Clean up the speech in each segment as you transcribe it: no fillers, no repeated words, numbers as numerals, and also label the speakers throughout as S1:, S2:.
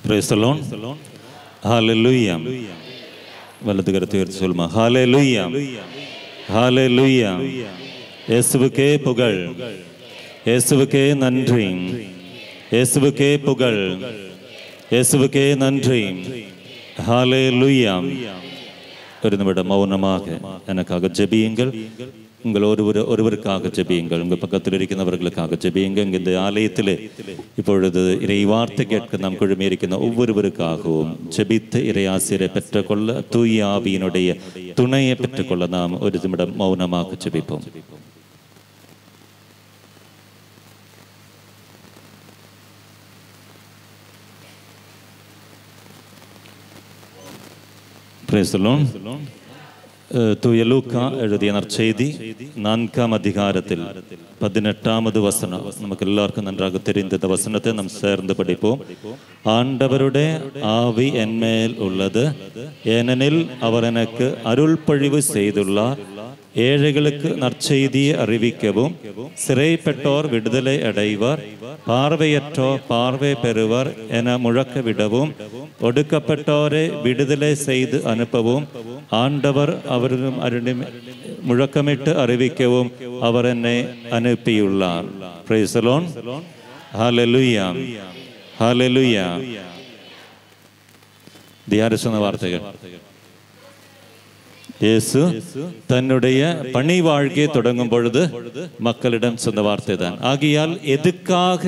S1: Praise the Lord. Hallelujah. வலது கரத்தை உயர்த்தி சொல்லுமா. Hallelujah. Hallelujah. இயேசுவுக்கே புகழ், இயேசுவுக்கே நன்றி, இயேசுவுக்கே புகழ், இயேசுவுக்கே நன்றி. Hallelujah. ஒரு நிமிடம் மௌனமாக எனக்காக ஜெபியுங்கள். உங்கள் ஒருவருக்காக ஜெபியுங்கள். உங்கள் பக்கத்தில் இருக்கிறவர்களுக்காக ஜெபியுங்கள். இந்த ஆலயத்தில் இப்பொழுது இறை வார்த்தை கேட்க நாம் குழுமியிருக்கின்ற ஒவ்வொருவருக்காகவும் ஜெபித்து இறையாசிரியரை பெற்றுக்கொள்ள, தூய ஆவியினுடைய துணையை பெற்றுக்கொள்ள நாம் ஒரு நிமிடம் மௌனமாக ஜெபிப்போம். Praise the Lord. தூய லூக்கா எழுதிய நற்செய்தி 4ஆம் அதிகாரத்தில் 18வது வசனம். நமக்கு எல்லாருக்கும் நன்றாக தெரிந்த வசனத்தை நாம் சேர்ந்து படிப்போம். ஆண்டவருடைய ஆவி என்மேல் உள்ளது, ஏனெனில் அவர் எனக்கு அருள் பொழிவு செய்துள்ளார். ஏழைகளுக்கு நற்செய்தியை அறிவிக்கவும், சிறைப்பட்டோர் விடுதலை அடைவார், பார்வையற்றோர் பார்வை பெறுவர் என முழக்க விடவும், ஒடுக்கப்பட்டோரை விடுதலை செய்து அனுப்பவும் ஆண்டவர் அவர்களும் முழக்கமிட்டு அறிவிக்கவும் அவர் என்னை அனுப்பியுள்ளார். Praise the Lord. Hallelujah. Hallelujah. தியாரு சொன்ன வார்த்தைகள். இயேசு தன்னுடைய பணி வாழ்க்கையை தொடங்கும் பொழுது மக்களிடம் சொன்ன வார்த்தை தான். ஆகையால் எதுக்காக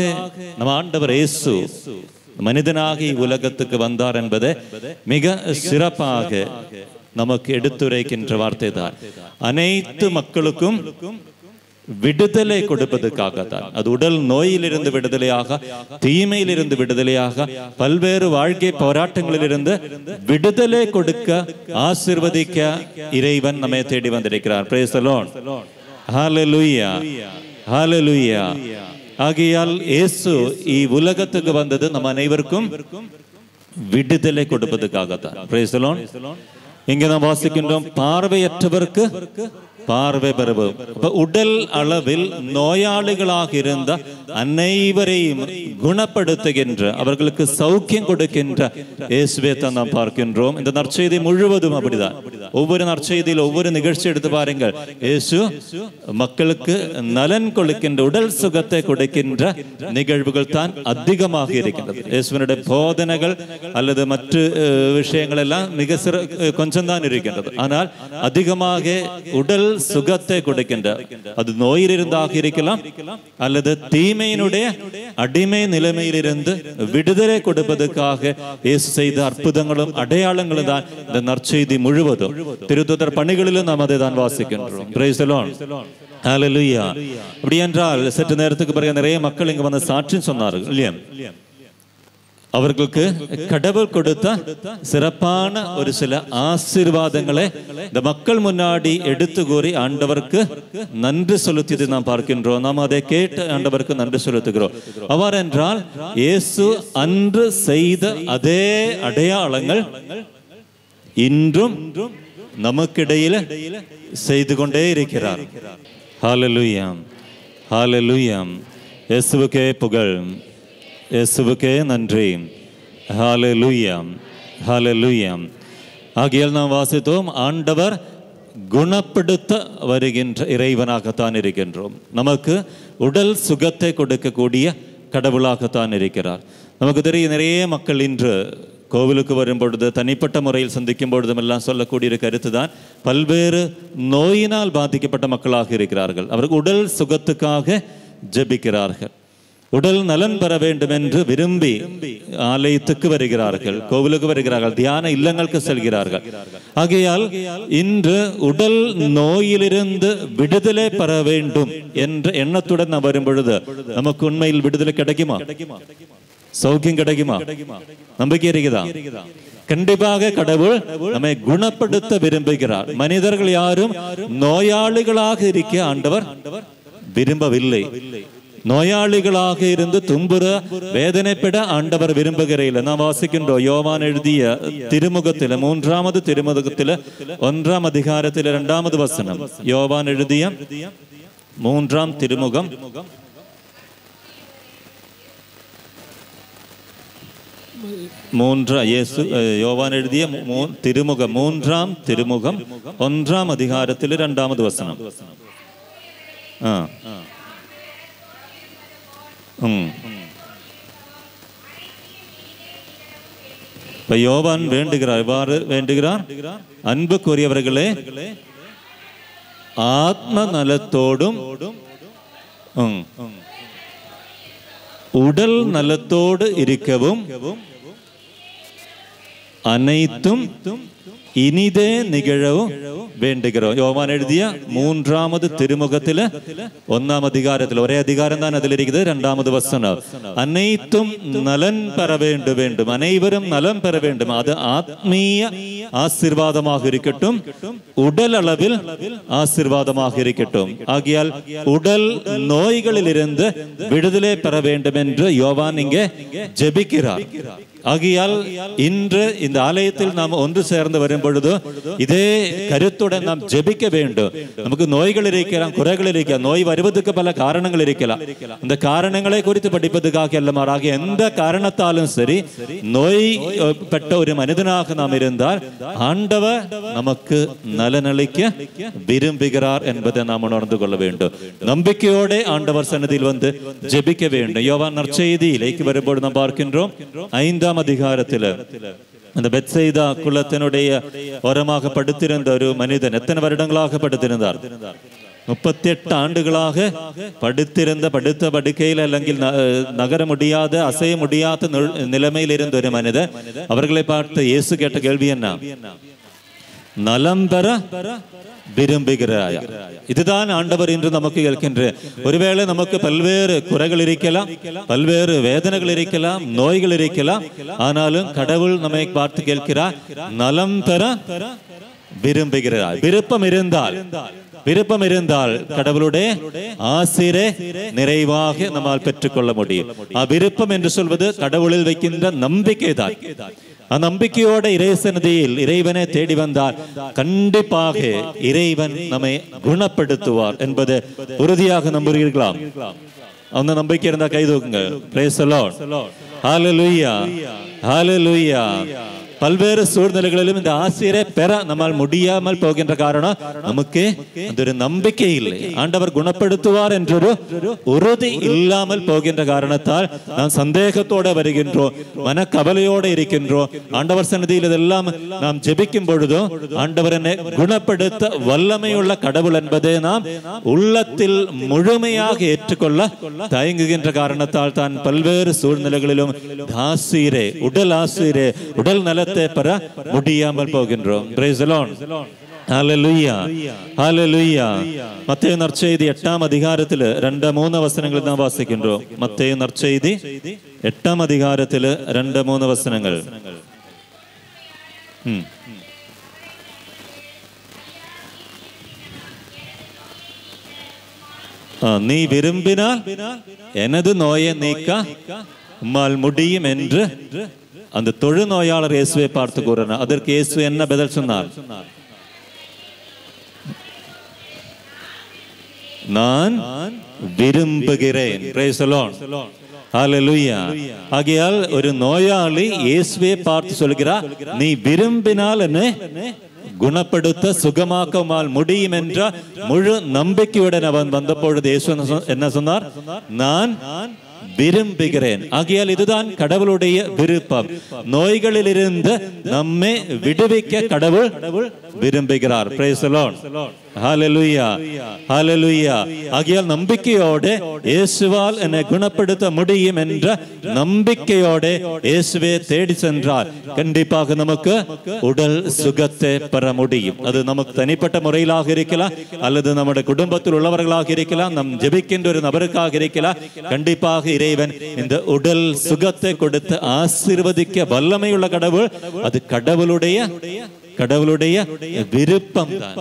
S1: நம்ம ஆண்டவர் இயேசு மனிதனாகி உலகத்துக்கு வந்தார் என்பதை மிக சிறப்பாக நமக்கு எடுத்துரைக்கின்ற வார்த்தை தான். அனைத்து மக்களுக்கும் விடுதலை கொடுப்பதற்காகத்தான். அது உடல் நோயிலிருந்து விடுதலையாக, தீமையிலிருந்து விடுதலையாக, பல்வேறு வாழ்க்கை போராட்டங்களிலிருந்து விடுதலை கொடுக்க, ஆசீர்வதிக்க இறைவன் நம்மை தேடி வந்திருக்கிறார். Praise the Lord. Hallelujah. Hallelujah. ஆகையால் இயேசு உலகத்துக்கு வந்தது நம் அனைவருக்கும் விடுதலை கொடுப்பதற்காகத்தான். Praise the Lord. இங்கே நாம் வாசிக்கின்றோம், பார்வையற்றவருக்கு பார்வை பெறுவோம். உடல் அளவில் நோயாளிகளாக இருந்த அனைவரையும் குணப்படுத்துகின்ற, அவர்களுக்கு சௌக்கியம் கொடுக்கின்ற இயேசுவை தான் நாம் பார்க்கின்றோம். இந்த நற்செய்தி முழுவதும் அப்படிதான். ஒவ்வொரு நற்செய்தியில் ஒவ்வொரு நிகழ்ச்சி எடுத்து பாருங்கள். இயேசு மக்களுக்கு நலன் கொடுக்கின்ற, உடல் சுகத்தை கொடுக்கின்ற நிகழ்வுகள் தான் அதிகமாக இருக்கின்றது. இயேசுவினுடைய போதனைகள் அல்லது மற்ற விஷயங்கள் எல்லாம் மிக கொஞ்சம் தான் இருக்கின்றது. ஆனால் அதிகமாக உடல் சுகத்தை கொடுக்கின்ற, அது நோயிலிருந்தாக இருக்கலாம் அல்லது தீமையினுடைய அடிமை நிலைமையிலிருந்து விடுதலை கொடுப்பதற்காக இயேசு செய்த அற்புதங்களும் அடையாளங்களும் தான் இந்த நற்செய்தி முழுவதும். திருத்தூதர் பணிகளிலும் நாம் அதை தான் வாசிக்கின்றோம். Praise the Lord. Hallelujah. அப்படி என்றால் சற்று நேரத்துக்கு பிறகு நிறைய மக்கள் இங்கு வந்து சாட்சி சொன்னார்கள் இல்லையா? அவர்களுக்கு கடவுள் கொடுத்த சிறப்பான ஒரு சில ஆசீர்வாதங்களை இந்த மக்கள் முன்னாடி எடுத்து கூறி ஆண்டவருக்கு நன்றி செலுத்தியது நாம் பார்க்கின்றோம். நாம் அதை கேட்டு ஆண்டவருக்கு நன்றி செலுத்துகிறோம். அவ்வாறென்றால் இயேசு அன்று செய்த அதே அடையாளங்கள் இன்றும் நமக்கிடையில செய்து கொண்டே இருக்கிறார். ஹல்லேலூயா. ஹல்லேலூயா. இயேசுவுக்கே புகழ், இயேசுவுக்கே நன்றி. ஹல்லேலூயா. ஹல்லேலூயா. ஆகையால் நாம் வாசித்தோம், ஆண்டவர் குணப்படுத்த வருகின்ற இறைவனாகத்தான் இருக்கின்றோம். நமக்கு உடல் சுகத்தை கொடுக்கக்கூடிய கடவுளாகத்தான் இருக்கிறார். நமக்கு தெரியும், நிறைய மக்கள் இன்று கோவிலுக்கு வரும் பொழுது, தனிப்பட்ட முறையில் சந்திக்கும் பொழுதும் எல்லாம் சொல்லக்கூடிய கருத்து தான், பல்வேறு நோயினால் பாதிக்கப்பட்ட மக்களாக இருக்கிறார்கள். அவர்கள் உடல் சுகத்துக்காக ஜெபிக்கிறார்கள். உடல் நலன் பெற வேண்டும் என்று விரும்பி ஆலயத்துக்கு வருகிறார்கள், கோவிலுக்கு வருகிறார்கள், தியான இல்லங்களுக்கு செல்கிறார்கள். ஆகையால் இன்று உடல் நோயிலிருந்து விடுதலை பெற வேண்டும் என்ற எண்ணத்துடன் நாம் வரும் பொழுது நமக்கு உண்மையில் விடுதலை கிடைக்குமா? சௌக்கியம் கிடைக்குமா? நம்பிக்கை இருக்குதா? கண்டிப்பாக கடவுள் நம்மை குணப்படுத்த விரும்புகிறார். மனிதர்கள் யாரும் நோயாளிகளாக இருக்க ஆண்டவர் விரும்பவில்லை. நோயாளிகளாக இருந்து துன்புற வேதனைப்பட ஆண்டவர் விரும்புகிறீர்கள். நாம் வாசிக்கின்றோம் யோவான் எழுதிய திருமுகத்தில் 3வது திருமுகத்தில் 1ஆம் அதிகாரத்தில் 2வது வசனம். யோவான் எழுதிய 3ஆம் திருமுகம் യോവാൻ എഴുതിയ തിരുമുഖം 3-ാം തിരുമുഖം 1-ാം അധികാരത്തിൽ 2-ാമത് വസനം. யோவான் வேண்டுகிறார், இவ்வாறு வேண்டுகிறார்: அன்புக்குரியவர்களே, ஆத்ம நலத்தோடும் உடல் நலத்தோடு இருக்கவும் அனைத்தும் இனிதே நிகழவும் வேண்டுகிறோம். யோவான் எழுதிய 3-ാമത് തിരുമുഖത്തില് 1-ാം அதிகாரத்தில், ஒரே அதிகாரம் தான் அதில் இருக்குது, 2-ாமது வசனம். அனைத்தும் நலன் பெற வேண்டும், அனைவரும் நலம் பெற வேண்டும். அது ஆத்மீய ஆசீர்வாதமாக இருக்கட்டும், உடல் அளவில் ஆசீர்வாதமாக இருக்கட்டும். ஆகையால் உடல் நோய்களில் இருந்து விடுதலை பெற வேண்டும் என்று யோவான் இங்கே ஜெபிக்கிறார். ஆகையால் இன்று இந்த ஆலயத்தில் நாம் ஒன்று சேர்ந்து வரும் பொழுது இதே கருத்துடன் நாம் ஜெபிக்க வேண்டும். நமக்கு நோய்கள் இருக்கலாம், குறைகள் இருக்கலாம், நோய் வருவதற்கு பல காரணங்கள் இருக்கலாம். இந்த காரணங்களை குறித்து படிப்பதற்காக அல்ல, மாறாக எந்த காரணத்தாலும் சரி நோய் பெற்ற ஒரு மனிதனாக நாம் இருந்தால் ஆண்டவர் நமக்கு நலனளிக்க விரும்புகிறார் என்பதை நாம் உணர்ந்து கொள்ள வேண்டும். நம்பிக்கையோட ஆண்டவர் சன்னதியில் வந்து ஜெபிக்க வேண்டும். யோவான் நற்செய்தியிലേക്ക് வரும்போது நாம் பார்க்கின்றோம் 5-ாம் அதிகாரத்தில் அந்த பெத்சைதா குலத்தினுடைய ஓரமாக படுத்திருந்த ஒரு மனிதன் எத்தனை வருடங்களாக படுத்திருந்தார்? 38 ஆண்டுகளாக படுத்த படுக்கையில் അല്ലെങ്കിൽ நகர முடியாத, அசைய முடியாத நிலைமையில் இருந்த ஒரு மனிதன். அவர்களை பார்த்து இயேசு கேட்ட கேள்வி என்ன? நலம் பெற விரும்புகிறாயா? இதுதான் ஆண்டவர் இன்று நமக்கு கேட்கின்ற. ஒருவேளை நமக்கு பல்வேறு குறைகள் இருக்கலாம், பல்வேறு வேதனைகள் இருக்கலாம், நோய்கள் இருக்கலாம். ஆனாலும் கடவுள் நம்மை பார்த்து கேட்கிறார், நலம் பெற விரும்புகிறார். விருப்பம் இருந்தால் கடவுளுடைய ஆசீரை நிறைவாக நம்மால் பெற்றுக்கொள்ள முடியும். விருப்பம் என்று சொல்வது கடவுளில் வைக்கின்ற நம்பிக்கை தான். நம்பிக்கையோட இறை சன்னதியில் இறைவனை தேடி வந்தால் கண்டிப்பாக இறைவன் நம்மை குணப்படுத்துவார் என்பது உறுதியாக நம்புகிறீர்களா? அந்த நம்பிக்கை இருந்தா கை தூக்குங்க. Praise the lord. ஹalleluya, ஹalleluya. பல்வேறு சூழ்நிலைகளிலும் இந்த ஆசீரை பெற நம்மால் முடியாமல் போகின்ற காரணம் நமக்கு அந்த ஒரு நம்பிக்கை இல்லை. ஆண்டவர் குணப்படுத்துவார் என்றொரு உறுதி இல்லாமல் போகின்ற காரணத்தால் நாம் சந்தேகத்தோடு வருகின்றோம், மனக்கவலையோடு இருக்கின்றோம். ஆண்டவர் சன்னதியில் இதெல்லாம் நாம் ஜெபிக்கும் பொழுதும் ஆண்டவர் என்னை குணப்படுத்த வல்லமையுள்ள கடவுள் என்பதை நாம் உள்ளத்தில் முழுமையாக ஏற்றுக்கொள்ள தயங்குகின்ற காரணத்தால் தான் பல்வேறு சூழ்நிலைகளிலும் ஆசீரை, உடல் ஆசீரை, உடல் நல பெற முடியாமல் போகின்றோம். Praise the Lord. Hallelujah. Hallelujah. மத்தேயு நற்செய்தி 8-ாம் அதிகாரத்தில் 2-3 வசனங்கள் நாம் வாசிக்கின்றோம். மத்தேயு நற்செய்தி 8-ாம் அதிகாரத்தில் 2-3 வசனங்கள். நீ விரும்பினால் எனது நோயை நீக்க உம்மால் முடியும் என்று அந்த தொழுநோயாளர் இயேசுவை பார்த்து கூறினார். அதற்கு இயேசு என்ன பதில் சொன்னார்? நான் விரும்புகிறேன். Praise the Lord. Hallelujah. ஆகையால் ஒரு நோயாளி இயேசுவை பார்த்து சொல்கிறார், நீ விரும்பினால் என்னை குணப்படுத்த சுகமாக்கமால் முடியும் என்ற முழு நம்பிக்கையுடன் அவன் வந்த பொழுது இயேசு என்ன சொன்னார்? நான் விரும்புகிறேன். ஆகையால் இதுதான் கடவுளுடைய விருப்பம். நோய்களில் இருந்து நம்மை விடுவிக்க கடவுள் விரும்புகிறார். Praise the Lord. Hallelujah. Hallelujah. ஆகையால் நம்பிக்கையோடு இயேசுவால் என்னை குணப்படுத்த முடியும் என்ற நம்பிக்கையோடு இயேசுவை தேடி சென்றால் கண்டிப்பாக நமக்கு உடல் சுகத்தை பெற முடியும். அது நமக்கு தனிப்பட்ட முறையிலாக இருக்கலாம், அல்லது நம்முடைய குடும்பத்தில் உள்ளவர்களாக இருக்கலாம், நம் ஜெபிக்கின்ற ஒரு நபருக்காக இருக்கலாம். கண்டிப்பாக இறைவன் இந்த உடல் சுகத்தை கொடுத்து ஆசீர்வதிக்க வல்லமையுள்ள கடவுள். அது கடவுளுடைய விருப்பம் தான்.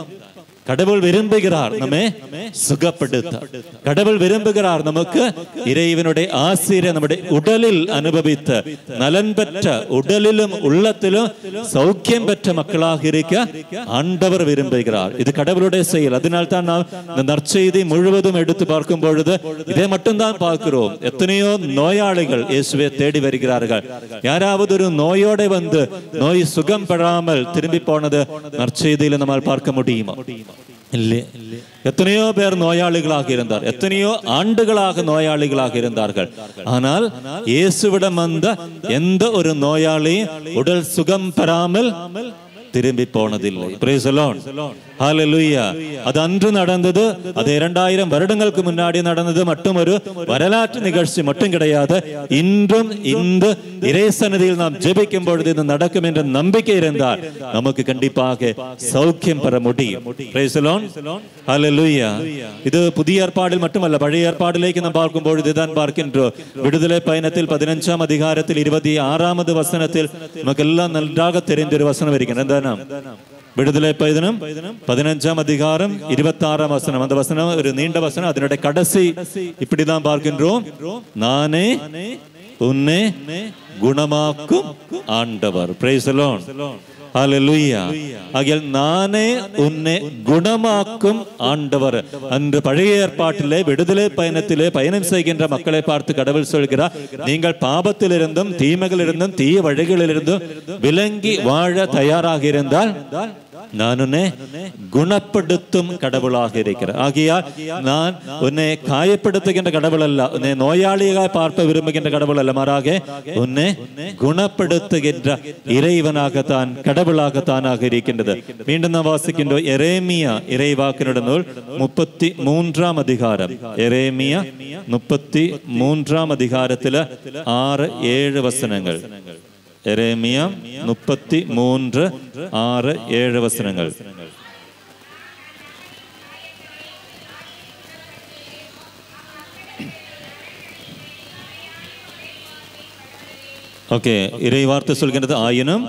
S1: கடவுள் விரும்புகிறார் நம்மை சுகப்படுத்த. கடவுள் விரும்புகிறார் நமக்கு இறைவனுடைய ஆசீரை நம்முடைய உடலில் அனுபவித்த நலன் பெற்ற உடலிலும் உள்ளத்திலும் சௌக்கியம் பெற்ற மக்களாக இருக்க ஆண்டவர் விரும்புகிறார். இது கடவுளுடைய செயல். அதனால் தான் நாம் இந்த நற்செய்தி முழுவதும் எடுத்து பார்க்கும் பொழுது இதை மட்டும்தான் பார்க்கிறோம். எத்தனையோ நோயாளிகள் இயேசுவை தேடி வருகிறார்கள். யாராவது ஒரு நோயோட வந்து நோய் சுகம் பெறாமல் திரும்பி போனது நற்செய்தியில நம்மால் பார்க்க முடியுமா? இல்லை. எத்தனையோ பேர் நோயாளிகளாக இருந்தார், எத்தனையோ ஆண்டுகளாக நோயாளிகளாக இருந்தார்கள். ஆனால் இயேசுவிடம் வந்த எந்த ஒரு நோயாளியும் உடல் சுகம் பெறாமல் திரும்பி போனதில்லை. Praise the Lord. Hallelujah. அது அன்று நடந்தது. அது 2000 வருடங்களுக்கு முன்னாடி நடந்தது. மட்டும் ஒரு வரலாற்று நிகழ்ச்சி மட்டும் கிடையாது. இன்றும் இந்த இறைசன்னதியில் நாம் ஜெபிக்கும் பொழுது இது நடக்கும் என்ற நம்பிக்கை இருந்தால் நமக்கு கண்டிப்பாக சௌக்கியம் பெற முடியும். Praise the Lord. Hallelujah. இது புதிய ஏற்பாடில் மட்டுமல்ல, பழைய ஏற்பாடிலேக்கு நாம் பார்க்கும் பொழுது தான் பார்க்கின்றோம். விடுதலை பயணத்தில் 15ஆம் அதிகாரத்தில் 26வது வசனத்தில் நமக்கு எல்லாம் நன்றாக தெரிந்த ஒரு வசனம் இருக்கிறது. விடுதலை பயணம் 15ஆம் அதிகாரம் 26ஆம் வசனம். அந்த வசனம் ஒரு நீண்ட வசனம். அதனுடைய கடைசி இப்படிதான் பார்க்கின்றோம். நானே உன்னை குணமாக்கும் ஆண்டவர். Praise the Lord. Hallelujah. ஆகையால் நானே உன்னை குணமாக்கும் ஆண்டவர். அன்று பழைய ஏற்பாட்டிலே விடுதலை பயணத்திலே பயணம் செய்கின்ற மக்களை பார்த்து கடவுள் சொல்கிறார், நீங்கள் பாபத்திலிருந்தும் தீமைகளிலிருந்தும் தீய வழிகளிலிருந்தும் விலங்கி வாழ தயாராக இருந்தால் நான் உன்னை குணப்படுத்தும் கடவுளாக இருக்கிறேன். ஆகையால் நான் உன்னை காயப்படுத்துகின்ற கடவுள் அல்ல, உன்னை நோயாளியாக பார்க்க விரும்புகின்ற கடவுள் அல்ல, மாறாக உன்னை குணப்படுத்துகின்ற இறைவனாகத்தான் கடவுளாகத்தானாக இருக்கின்றது. மீண்டும் நான் வாசிக்கின்றோம். எரேமியா இறைவாக்கினுடைய நூல் 33ஆம் அதிகாரம். எரேமியா 33ஆம் அதிகாரத்தில் 6-7 வசனங்கள். எரேமியா 33:6-7 வசனங்கள். ஓகே, இறை வார்த்தை சொல்கின்றது, ஆயினும்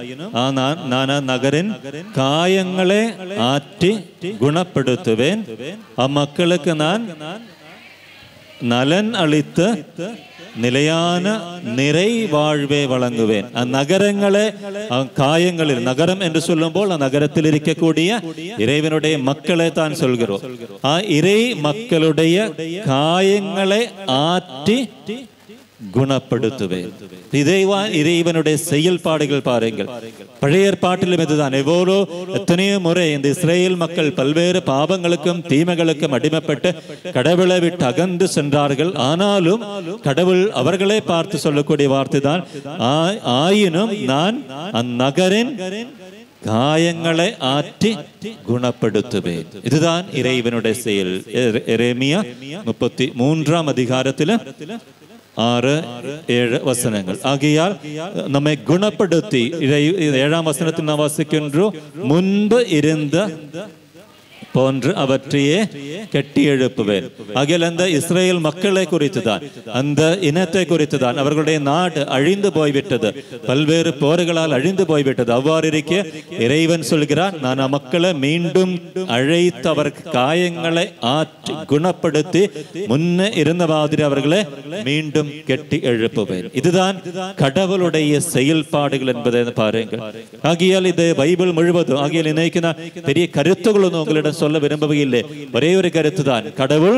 S1: நான் நகரின் காயங்களை ஆற்றி குணப்படுத்துவேன், அம்மக்களுக்கு நான் நலன் அளித்து நிலையான நிறை வாழ்வை வழங்குவேன். அந்நகரங்களை காயங்களில், நகரம் என்று சொல்லும் போல் அந்நகரத்தில் இருக்கக்கூடிய இறைவனுடைய மக்களை தான் சொல்கிறோம். இறை மக்களுடைய காயங்களை ஆற்றி குணப்படுத்துவேன். இறைவனுடைய செயல்பாடுகள் பாருங்கள். பழைய ஏற்பாட்டிலும் இதுதான். எத்தனையோ முறை இந்த இஸ்ரேல் மக்கள் பல்வேறு பாவங்களுக்கும் தீமைகளுக்கும் அடிமைப்பட்டு கடவுளை விட்டு அகன்று சென்றார்கள். ஆனாலும் கடவுள் அவர்களை பார்த்து சொல்லக்கூடிய வார்த்தை தான், ஆயினும் நான் அந்நகரின் காயங்களை ஆற்றி குணப்படுத்துவேன். இதுதான் இறைவனுடைய செயல். எரேமியா 33ஆம் அதிகாரத்தில் 6-7 வசனங்கள். ஆகையால் நம்மை குணப்படுத்தி 7ஆம் வசனத்தில் நாம் வாசிக்கின்றோம், முன்பு இருந்த போன்று அவற்றையே கட்டி எழுப்புவேன். ஆகையால் அந்த இஸ்ரேல் மக்களை குறித்துதான், அந்த இனத்தை குறித்துதான். அவர்களுடைய நாடு அழிந்து போய்விட்டது, பல்வேறு போர்களால் அழிந்து போய்விட்டது. அவ்வாறு இருக்க இறைவன் சொல்கிறான், நான் மக்களை மீண்டும் அழைத்து அவர் காயங்களை ஆற்றி குணப்படுத்தி முன்ன இருந்த மாதிரி அவர்களை மீண்டும் கட்டி எழுப்புவேன். இதுதான் கடவுளுடைய செயல்பாடுகள் என்பதை பாருங்கள். ஆகையால் இது பைபிள் முழுவதும், ஆகையால் இன்னைக்கு நான் பெரிய கருத்துக்களும் உங்களிடம் சொல்ல விரும்பவே இல்லை. ஒரே ஒரு கருத்து தான், கடவுள்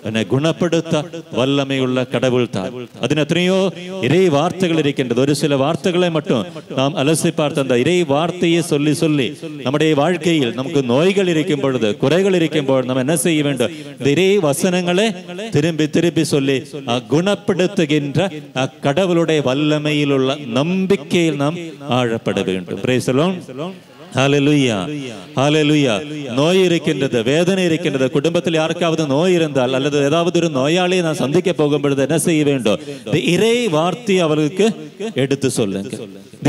S1: என்னை குணப்படுத்த வல்லமை உள்ள கடவுள் தான். அதில் எத்தனையோ இறை வார்த்தைகள் இருக்கின்றது. ஒரு சில வார்த்தைகளை மட்டும் நாம் அலசி பார்த்து அந்த இறை வார்த்தையை சொல்லி சொல்லி நம்முடைய வாழ்க்கையில் நமக்கு நோய்கள் இருக்கும் பொழுது, குறைகள் இருக்கும் பொழுது நம்ம என்ன செய்ய வேண்டும்? இந்த இறை வசனங்களை திரும்பி திருப்பி சொல்லி குணப்படுத்துகின்ற கடவுளுடைய வல்லமையில் உள்ள நம்பிக்கையில் நாம் ஆழப்பட வேண்டும். Praise the lord. ஹல்லேலூயா, ஹல்லேலூயா. நோய் இருக்கின்றது, வேதனை இருக்கின்றது. குடும்பத்தில் யாருக்காவது நோய் இருந்தால் அல்லது ஏதாவது ஒரு நோயாளியை நான் சந்திக்க போகும் பொழுது என்ன செய்ய வேண்டும்? இறை வார்த்தை அவர்களுக்கு எடுத்து சொல்லுங்கள்.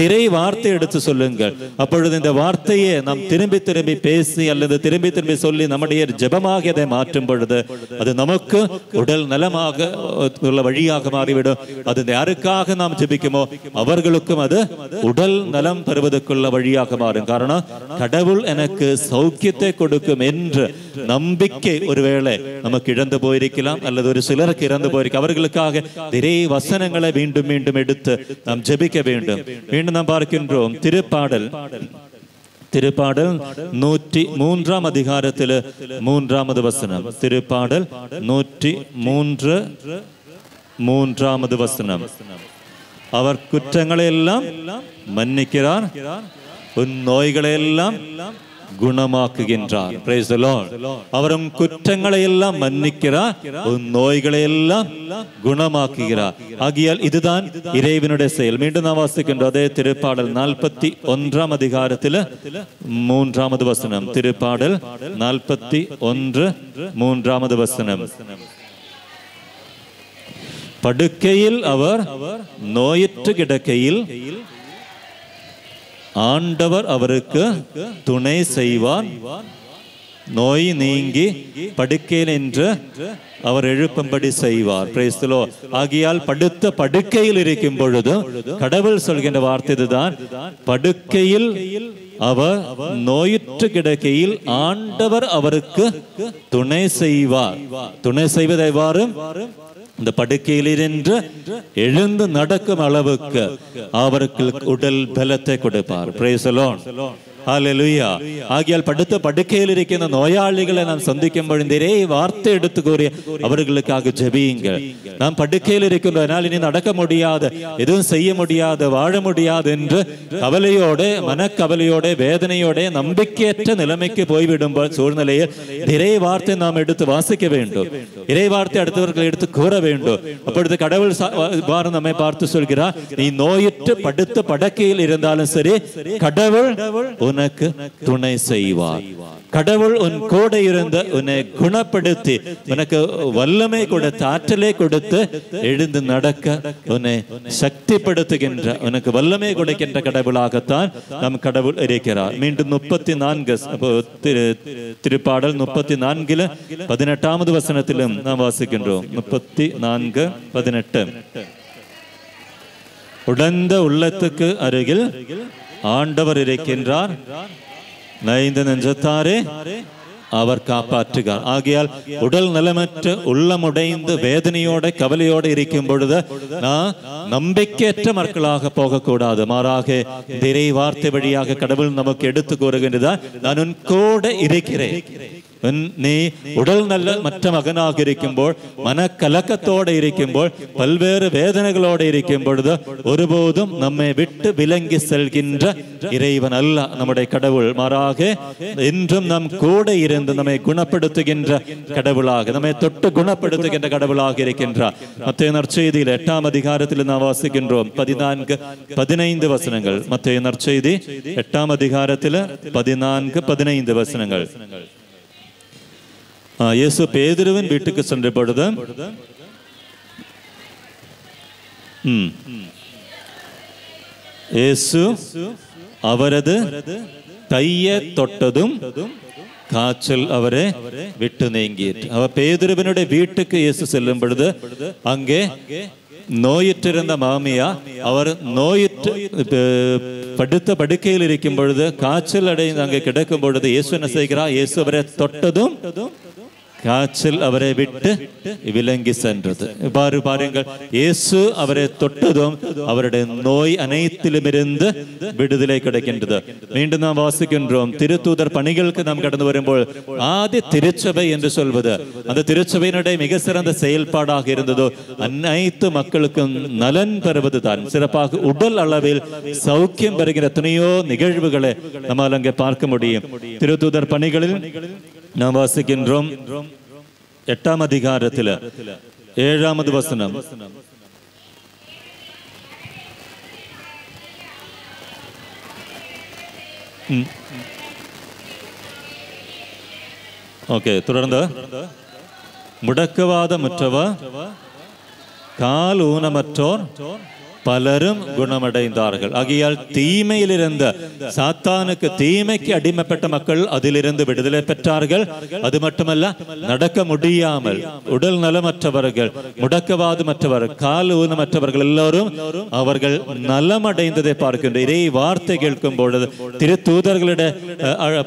S1: இறை வார்த்தை எடுத்து சொல்லுங்கள். அப்பொழுது இந்த வார்த்தையை நாம் திரும்பி திரும்பி பேசி அல்லது திரும்பி திரும்பி சொல்லி நம்முடைய ஜெபமாக அதை மாற்றும் பொழுது அது நமக்கு உடல் நலமாக உள்ள வழியாக மாறிவிடும். அது யாருக்காக நாம் ஜெபிக்குமோ அவர்களுக்கும் அது உடல் நலம் பெறுவதற்குள்ள வழியாக மாறும். காரணம், கடவுள் எனக்கு சௌக்கியத்தை கொடுக்கும் என்ற நம்பிக்கை ஒருவேளை நமக்கு இழந்து போயிருக்கலாம் அல்லது ஒரு சிலருக்கு இறந்து போயிருக்க. அவர்களுக்காக இறை வசனங்களை மீண்டும் மீண்டும் எடுத்து நாம் ஜெபிக்க வேண்டும். மீண்டும் நாம் பார்க்கின்றோம் திருப்பாடல் 103 அதிகாரத்தில் 3வது வசனம். திருப்பாடல் 103 வசனம். அவர் குற்றங்களை எல்லாம் மன்னிக்கிறார், உன் நோய்களை எல்லாம் குணமாக்குகின்றார். Praise the Lord. அவரும் குற்றங்களை எல்லாம் மன்னிக்கிறார், உன் நோய்களை எல்லாம் குணமாக்குகிறார். ஆகியால் இதுதான் இறைவனுடைய செயல். மீண்டும் நாம் வாசிக்கின்றோம் அதே திருப்பாடல் 41 அதிகாரத்தில் 3வது வசனம். திருப்பாடல் 41 3வது வசனம். படுக்கையில் அவர் நோயற்று கிடக்கையில் ஆண்டவர் அவருக்கு துணை செய்வார், நோய் நீங்கி படுக்கையில் என்று அவர் எழுப்பும்படி செய்வார். Praise the Lord. ஆகியால் படுத்த படுக்கையில் இருக்கும் பொழுது கடவுள் சொல்கின்ற வார்த்தை இதுதான். படுக்கையில் அவர் நோயுற்று கிடக்கையில் ஆண்டவர் அவருக்கு துணை செய்வார். துணை செய்வது எவ்வாறு? இந்த படுக்கையிலிருந்து எழுந்து நடக்கும் அளவுக்கு அவருக்கு உடல் பலத்தை கொடுப்பார். Praise the Lord. ஹல்லேலூயா. ஆகியால் படுத்த படுக்கையில் இருக்கின்ற நோயாளிகளை நாம் சந்திக்கும் பொழுது வார்த்தை எடுத்து கூறி அவர்களுக்காக ஜெபியுங்கள். நாம் படுக்கையில் இருக்கின்றனால் இனி நடக்க முடியாது, எதுவும் செய்ய முடியாது, வாழ முடியாது என்று கவலையோட, மனக்கவலையோட, வேதனையோட, நம்பிக்கையற்ற நிலைமைக்கு போய்விடும் சூழ்நிலையில் இறை வார்த்தை நாம் எடுத்து வாசிக்க வேண்டும். இறை வார்த்தை அடுத்தவர்கள் எடுத்து கூற வேண்டும். அப்பொழுது கடவுள் நம்மை பார்த்து சொல்கிறார், நீ நோயிட்டு படுத்த படுக்கையில் இருந்தாலும் சரி, கடவுள் உனக்கு துணை செய்வார். கடவுள் உன் கூட இருந்து உன்னை குணப்படுத்தி உனக்கு வல்லமை கொடுத்து ஆற்றலை கொடுத்து எழுந்து நடக்க உன்னை சக்திப்படுத்துகின்ற, உனக்கு வல்லமை கொடுக்கின்ற கடவுளாகத்தான் நம் கடவுள் இருக்கிறார். மீண்டும் 34 திருப்பாடல் 34 18வது வசனத்திலும் நாம் வாசிக்கின்றோம். 34:18. உடைந்த உள்ளத்துக்கு அருகில் ஆண்டவர் இருக்கின்றார், நைந்த நெஞ்சத்தாரே அவர் காப்பாற்றுகிறார். ஆகையால் உடல் நலமற்ற உள்ளமுடைந்து வேதனையோட கவலையோடு இருக்கும் பொழுது நான் நம்பிக்கையற்ற மக்களாக போகக்கூடாது. மாறாக இறை வார்த்தை வழியாக கடவுள் நமக்கு எடுத்து கூறுகின்றதால், நான் உன் கூட இருக்கிறேன். நீ உடல் நல்ல மற்ற மகனாக இருக்கும்போது, மனக்கலக்கத்தோடு இருக்கும்போது, பல்வேறு வேதனைகளோடு இருக்கும் பொழுது ஒருபோதும் நம்மை விட்டு விலங்கி செல்கின்ற இறைவன் அல்ல நம்முடைய கடவுள். மாறாக என்றும் நம் கூட இருந்து நம்மை குணப்படுத்துகின்ற கடவுளாக, நம்மை தொட்டு குணப்படுத்துகின்ற கடவுளாக இருக்கின்றார். மத்தேயு நற்செய்தியில் 8ஆம் அதிகாரத்தில் நாம் வாசிக்கின்றோம் 14-15 வசனங்கள். மத்தேயு நற்செய்தி 8ஆம் அதிகாரத்தில் 14-15 வசனங்கள். இயேசு பேதுருவின் வீட்டுக்கு சென்ற பொழுது இயேசு அவரது கையை தொட்டதும் காய்ச்சல் அவரை விட்டு நீங்கிற்று. அவர் பேதுருவினுடைய வீட்டுக்கு இயேசு செல்லும் பொழுது அங்கே நோயிற்றிருந்த மாமியா அவர் நோயிற்று படுத்த படுக்கையில் இருக்கும் பொழுது, காய்ச்சல் அடைந்து அங்கே கிடக்கும் பொழுது இயேசு என்ன செய்கிறார்? இயேசு அவரை தொட்டதும் காய்ச்சல் அவரை விட்டு விலங்கி சென்றது. பாருங்கள், இயேசு அவரை தொட்டதும் அவருடைய நோய் அனைத்திலுமிருந்து விடுதலை கிடைக்கின்றது. மீண்டும் நாம் வாசிக்கின்றோம், திருத்தூதர் பணிகளுக்கு நாம் கடந்து வரும்போது ஆதி திருச்சபை என்று சொல்வது அந்த திருச்சபையினுடைய மிக சிறந்த செயல்பாடாக இருந்ததோ அனைத்து மக்களுக்கும் நலன் பெறுவது தான். சிறப்பாக உடல் அளவில் சௌக்கியம் பெறுகிற துணையோ நிகழ்வுகளை நம்மால் அங்கே பார்க்க முடியும். திருத்தூதர் பணிகளில் நாம் வாசிக்கின்றோம் 8ஆம் அதிகாரத்தில் 7வது வசனம். ஓகே, தொடர்ந்து. முடக்குவாதமற்றவர், கால் ஊனமற்றோர், பலரும் குணமடைந்தார்கள். ஆகையால் தீமையில் இருந்த சாத்தானுக்கு தீமைக்கு அடிமைப்பட்ட மக்கள் அதிலிருந்து விடுதலை பெற்றார்கள். அது மட்டுமல்ல, நடக்க முடியாமல் உடல் நலமற்றவர்கள், முடக்கவாதமற்றவர்கள், கால் ஊனமற்றவர்கள் எல்லோரும் அவர்கள் நலமடைந்ததை பார்க்கின்ற இறை வார்த்தை கேட்கும் பொழுது, திரு தூதர்களிட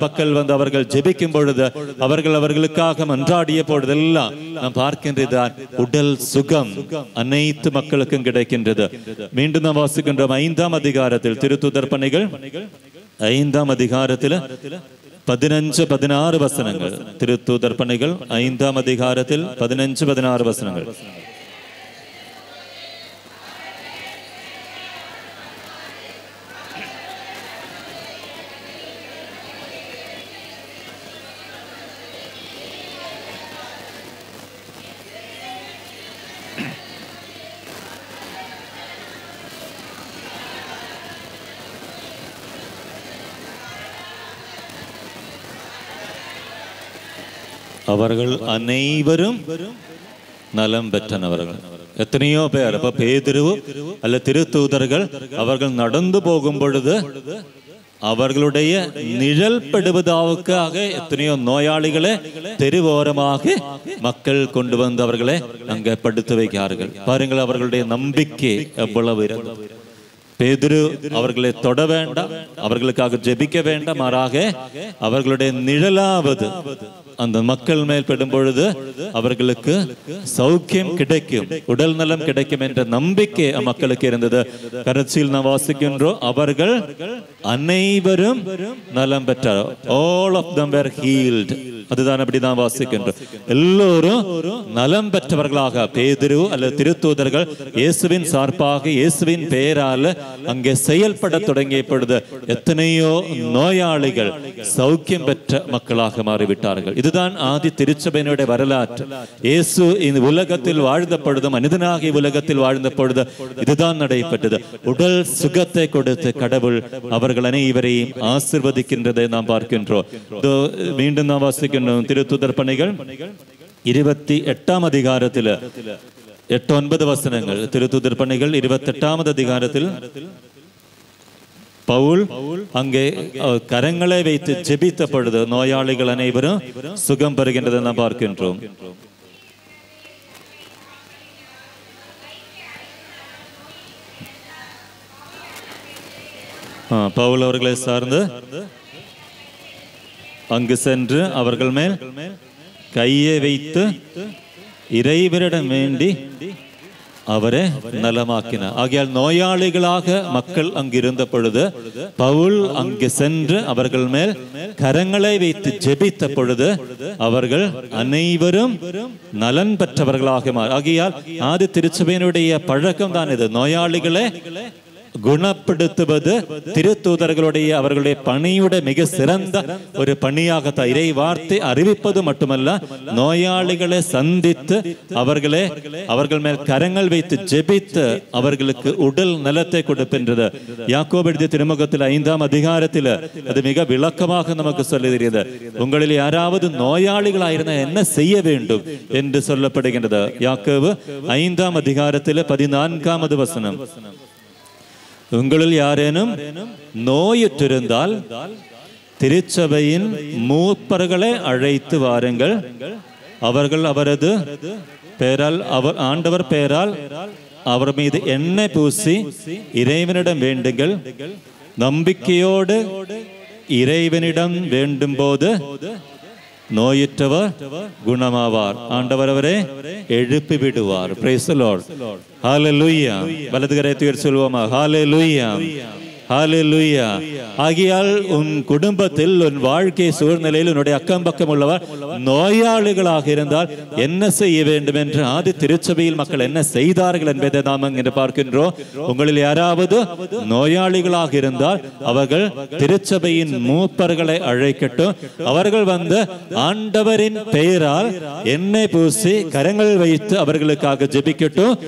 S1: மக்கள் வந்து அவர்கள் ஜெபிக்கும் பொழுது, அவர்கள் அவர்களுக்காக மன்றாடிய பொழுதெல்லாம் நாம் பார்க்கின்றதான் உடல் சுகம் அனைத்து மக்களுக்கும் கிடைக்கின்றது. மீண்டும் நாம் வாசிக்கின்றோம் 5ஆம் அதிகாரத்தில், திருத்தூதர் பணிகள் 5ஆம் அதிகாரத்தில் 15-16 வசனங்கள். திருத்தூதர் பணிகள் 5ஆம் அதிகாரத்தில் 15-16 வசனங்கள். அவர்கள் அனைவரும் நலம் பெற்றனவர்கள். எத்தனையோ பேர், அப்ப பேதுரு அல்ல திருத்தூதர்கள் அவர்கள் நடந்து போகும் பொழுது அவர்களுடைய நிழல் படுவதற்காக எத்தனையோ நோயாளிகளை தெருவோரமாக மக்கள் கொண்டு வந்து அவர்களை அங்கே படுத்து வைக்கிறார்கள். பாருங்கள், அவர்களுடைய நம்பிக்கை எவ்வளவு இருந்தது. பேதுரு அவர்களை தொட வேண்டாம், அவர்களுக்காக ஜெபிக்க வேண்டாம், மாறாக அவர்களுடைய நிழலாவது அந்த மக்கள் மேல் படும் பொழுது அவர்களுக்கு சௌக்கியம் கிடைக்கும், உடல் நலம் கிடைக்கும் என்ற நம்பிக்கை மக்களுக்கு இருந்தது. கடைசியில் நாம் வாசிக்கின்றோம், அவர்கள் அனைவரும் நலம் பெற்றார். All of them were healed. அதுதான் அப்படிதான் வாசிக்கின்றோம். எல்லோரும் நலம் பெற்றவர்களாக பேதுரு அல்லது திருத்தூதர்கள் இயேசுவின் சார்பாக இயேசுவின் பெயரால் அங்கே செயல்பட தொடங்கிய பொழுது எத்தனையோ நோயாளிகள் சௌக்கியம் பெற்ற மக்களாக மாறிவிட்டார்கள். இதுதான் ஆதி திருச்சபையினுடைய வரலாற்று. இயேசு இந்த உலகத்தில் வாழ்ந்த பொழுது, மனிதனாகிய உலகத்தில் வாழ்ந்த பொழுது இதுதான் நடைபெற்றது. உடல் சுகத்தை கொடுத்து கடவுள் அவர்கள் அனைவரையும் ஆசீர்வதிக்கின்றதை நாம் பார்க்கின்றோம். மீண்டும் நாம் வாசிக்கின்றோம் திருத்தூதர் பணிகள் 28ஆம் அதிகாரத்தில் 8-9 வசனங்கள். திருத்தூதர் பணிகள் 28ஆம் அதிகாரத்தில் பவுல் அங்கே கரங்களை வைத்து ஜெபித்த பொழுது நோயாளிகள் அனைவரும் சுகம் பெறுகின்றதை நாம் பார்க்கின்றோம். பவுல் அவர்களை சார்ந்து அங்கு சென்று அவர்கள் மேல் கையை வைத்து இறைவனிடம் வேண்டி அவரை நலமாக்கினார். ஆகையால் நோயாளிகளாக மக்கள் அங்கு இருந்த பொழுது பவுல் அங்கு சென்று அவர்கள் மேல் கரங்களை வைத்து ஜெபித்த பொழுது அவர்கள் அனைவரும் நலன் பெற்றவர்களாக மாறி. ஆகையால் ஆதி திருச்சபையினுடைய பழக்கம் தான் இது. நோயாளிகளை குணப்படுத்துவது திருத்தூதர்களுடைய அவர்களுடைய பணியுடைய மிக சிறந்த ஒரு பணியாக இறை வார்த்தை அறிவிப்பது மட்டுமல்ல, நோயாளிகளை சந்தித்து அவர்கள் மேல் கரங்கள் வைத்து ஜெபித்து அவர்களுக்கு உடல் நலத்தை கொடுக்கின்றது. யாக்கோபு எழுதிய திருமுகத்தில் 5ஆம் அதிகாரத்தில் அது மிக விளக்கமாக நமக்கு சொல்லுகிறது. உங்களில் யாராவது நோயாளிகளாயிருந்தால் என்ன செய்ய வேண்டும் என்று சொல்லப்படுகின்றது. யாக்கோபு 5ஆம் அதிகாரத்தில் 14வது வசனம். உங்களில் யாரேனும் நோயுற்றிருந்தால் திருச்சபையின் மூப்பர்களை அழைத்து வாருங்கள், அவர்கள் அவரது பெயரால் ஆண்டவர் பெயரால் அவர் மீது எண்ணெய் பூசி இறைவனிடம் வேண்டுங்கள். நம்பிக்கையோடு இறைவனிடம் வேண்டும் போது நோயுற்றவர் குணமாவார், ஆண்டவர் அவரை எழுப்பி விடுவார். Praise the Lord. Hallelujah. வலது கரத்தை உயர்த்தி சொல்வோமா? Hallelujah. ஹல்லேலூயா. ஆகையால் உன் குடும்பத்தில் உன் வாழ்க்கை சூழ்நிலையில் உன்னுடைய அக்கம் பக்கம் உள்ளவர் நோயாளிகளாக இருந்தால் என்ன செய்ய வேண்டும் என்று ஆதி திருச்சபையில் மக்கள் என்ன செய்தார்கள் என்பதை நாம் இன்று பார்க்கின்றோம். உங்களில் யாராவது நோயாளிகளாக இருந்தால் அவர்கள் திருச்சபையின் மூப்பர்களை அழைக்கட்டும். அவர்கள் வந்து ஆண்டவரின் பெயரால் எண்ணெய் பூசி கரங்கள் வைத்து அவர்களுக்காக ஜெபிக்கட்டும்.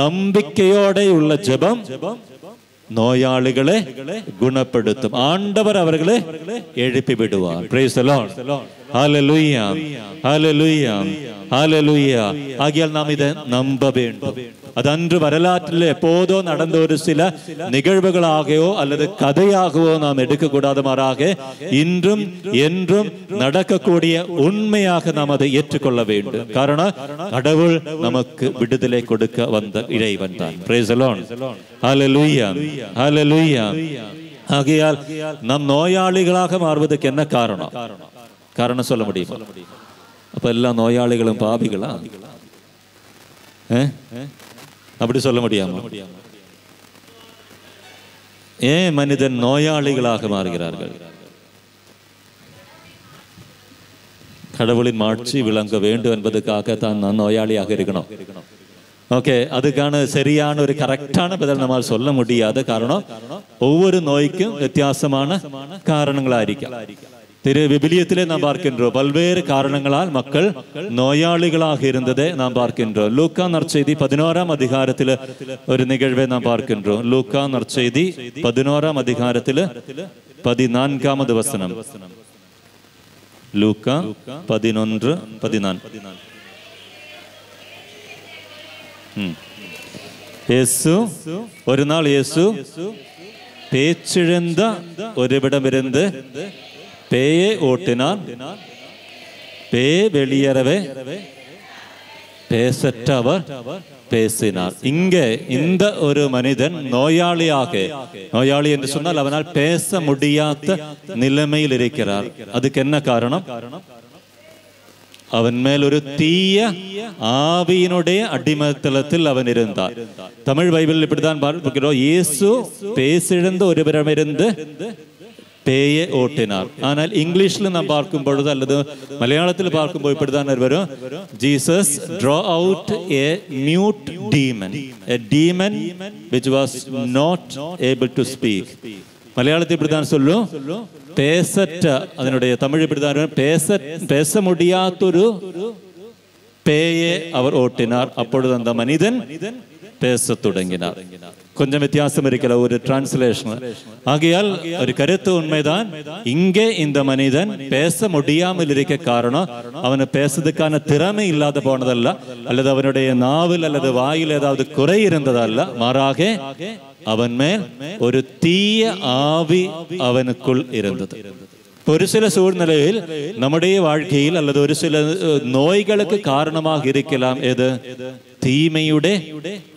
S1: நம்பிக்கையோட உள்ள ஜெபம் நோயாளிகளை குணப்படுத்தும். ஆண்டவர் அவர்களை எழுப்பி விடுவார். Praise the Lord. ஹல்லேலூயா, ஹல்லேலூயா, ஹல்லேலூயா. ஆகையால் நாம் இதை நம்ப வேண்டும். அது அன்று வரலாற்றில் எப்போதோ நடந்த ஒரு சில நிகழ்வுகளாகவோ அல்லது கதையாகவோ நாம் எடுக்கக்கூடாத மாறாக இன்றும் என்றும் நடக்கக்கூடிய உண்மையாக நாம் அதை ஏற்றுக்கொள்ள வேண்டும். காரணம், கடவுள் நமக்கு விடுதலை கொடுக்க வந்த இறைவன் தான். Praise the Lord. Hallelujah, hallelujah. ஆகையால் நம் நோயாளிகளாக மாறுவதற்கு என்ன காரணம் சொல்ல முடியுமா? அப்ப எல்லா நோயாளிகளும் பாவிகளா? அப்படி சொல்ல முடியாம ஏன் மனிதன் நோயாளிகளாக மாறுகிறார்கள்? கடவுளின் மாட்சி விளங்க வேண்டும் என்பதற்காக தான் நான் நோயாளியாக இருக்கணும். ஓகே, அதுக்கான சரியான ஒரு கரெக்டான பதில் நம்மால் சொல்ல முடியாத காரணம், ஒவ்வொரு நோய்க்கும் வித்தியாசமான காரணங்களாയിരിക്കും. விபிலியத்திலே நாம் பார்க்கின்றோம் பல்வேறு காரணங்களால் மக்கள் நோயாளிகளாக இருந்ததை நாம் பார்க்கின்றோம். லூக்கா நற்செய்தி 11ஆம் அதிகாரத்தில் ஒரு நிகழ்வை நாம் பார்க்கின்றோம். லூக்கா நற்செய்தி 11ஆம் அதிகாரத்தில் 14வது வசனம். லூக்கா 11:14. ஒரு நாள் இயேசு பேச்சிழந்த ஒருவிடமிருந்து பேயை ஓட்டினான். பேய் வெளியேறவே பேசற்ற அவர் பேசினார். இங்கே இந்த ஒரு மனிதன் நோயாளி என்று சொன்னால் அவனால் பேச முடியாத நிலைமையில் இருக்கிறார். அதுக்கு என்ன காரணம்? அவன் மேல் ஒரு தீய ஆவியினுடைய அடிமத்தளத்தில் அவன் இருந்தார். தமிழ் பைபிள் இப்படிதான் பார்க்கிறோம், இயேசு பேசிழந்த ஒருவரிடமிருந்து பேயை ஓட்டினார். ஆனால் இங்கிலீஷ்ல நாம் பார்க்கும் பொழுது அல்லது மலையாளத்தில் பார்க்கும்போது இப்படிதான் வரும், Jesus draw out a mute demon, a demon which was not able to speak. மலையாளத்தில் இப்படிதான் சொல்லும், பேசற்ற, அதனுடைய தமிழ் இப்படிதான் பேச முடியாதொரு பேயை அவர் ஓட்டினார். அப்பொழுது அந்த மனிதன் பேச தொடங்கினார். கொஞ்சம் வித்தியாசம் இருக்கிற ஒரு டிரான்ஸ்லேஷன். ஆகையால் ஒரு கருத்து உண்மைதான், இங்கே இந்த மனிதன் பேச முடியாமல் இருக்க காரணம் அவனு பேசுறதுக்கான திறமை இல்லாத போனதல்ல, அல்லது அவனுடைய நாவில் அல்லது வாயில் ஏதாவது குறை இருந்ததல்ல, மாறாக அவன் மேல் ஒரு தீய ஆவி அவனுக்குள் இருந்தது. ஒரு சில சூழ்நிலையில் நம்முடைய வாழ்க்கையில் அல்லது ஒரு சில நோய்களுக்கு காரணமாக இருக்கலாம் எது? தீமையுடைய